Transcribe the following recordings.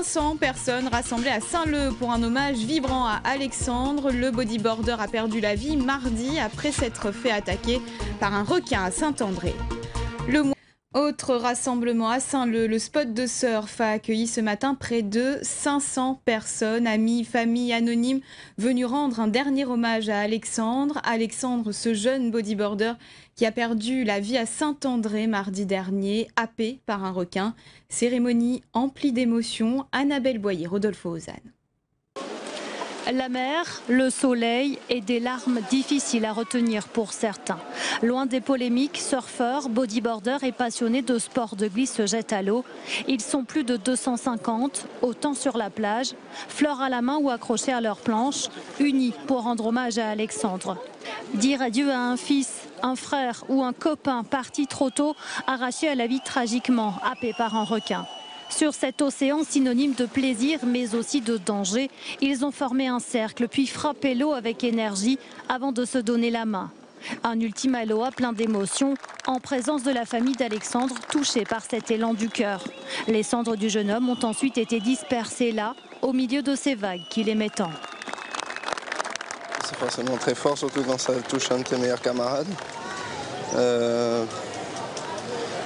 500 personnes rassemblées à Saint-Leu pour un hommage vibrant à Alexandre. Le bodyboarder a perdu la vie mardi après s'être fait attaquer par un requin à Saint-André. Autre rassemblement à Saint-Leu, le spot de surf a accueilli ce matin près de 500 personnes, amis, familles, anonymes, venus rendre un dernier hommage à Alexandre. Alexandre, ce jeune bodyboarder qui a perdu la vie à Saint-André mardi dernier, happé par un requin. Cérémonie emplie d'émotions. Annabelle Boyer, Rodolphe Ozanne. La mer, le soleil et des larmes difficiles à retenir pour certains. Loin des polémiques, surfeurs, bodyboarders et passionnés de sport de glisse se jettent à l'eau. Ils sont plus de 250, autant sur la plage, fleurs à la main ou accrochés à leur planche, unis pour rendre hommage à Alexandre. Dire adieu à un fils, un frère ou un copain parti trop tôt, arraché à la vie tragiquement, happé par un requin. Sur cet océan synonyme de plaisir mais aussi de danger, ils ont formé un cercle puis frappé l'eau avec énergie avant de se donner la main. Un ultime aloha plein d'émotions en présence de la famille d'Alexandre touchée par cet élan du cœur. Les cendres du jeune homme ont ensuite été dispersées là, au milieu de ces vagues qui l'aimaient tant. C'est forcément très fort, surtout quand ça touche un de tes meilleurs camarades.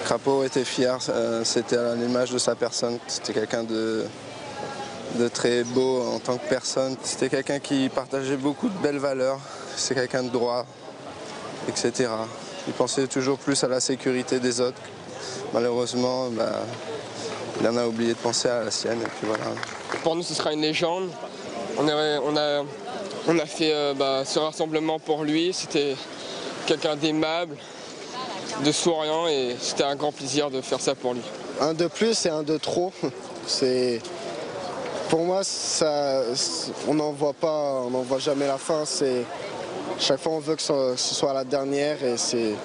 Crapaud était fier, c'était à l'image de sa personne, c'était quelqu'un de très beau en tant que personne, c'était quelqu'un qui partageait beaucoup de belles valeurs, c'est quelqu'un de droit, etc. Il pensait toujours plus à la sécurité des autres. Malheureusement, il en a oublié de penser à la sienne. Et puis voilà. Pour nous, ce sera une légende. On a fait ce rassemblement pour lui, c'était quelqu'un d'aimable, de souriant et c'était un grand plaisir de faire ça pour lui. Un de plus et un de trop. Pour moi, on n'en voit jamais la fin. Chaque fois on veut que ce soit la dernière et c'est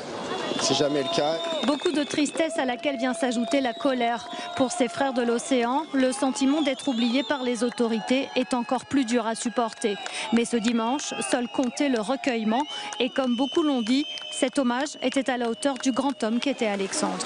jamais le cas. Beaucoup de tristesse à laquelle vient s'ajouter la colère. Pour ces frères de l'océan, le sentiment d'être oublié par les autorités est encore plus dur à supporter. Mais ce dimanche, seul comptait le recueillement et comme beaucoup l'ont dit, cet hommage était à la hauteur du grand homme qu'était Alexandre.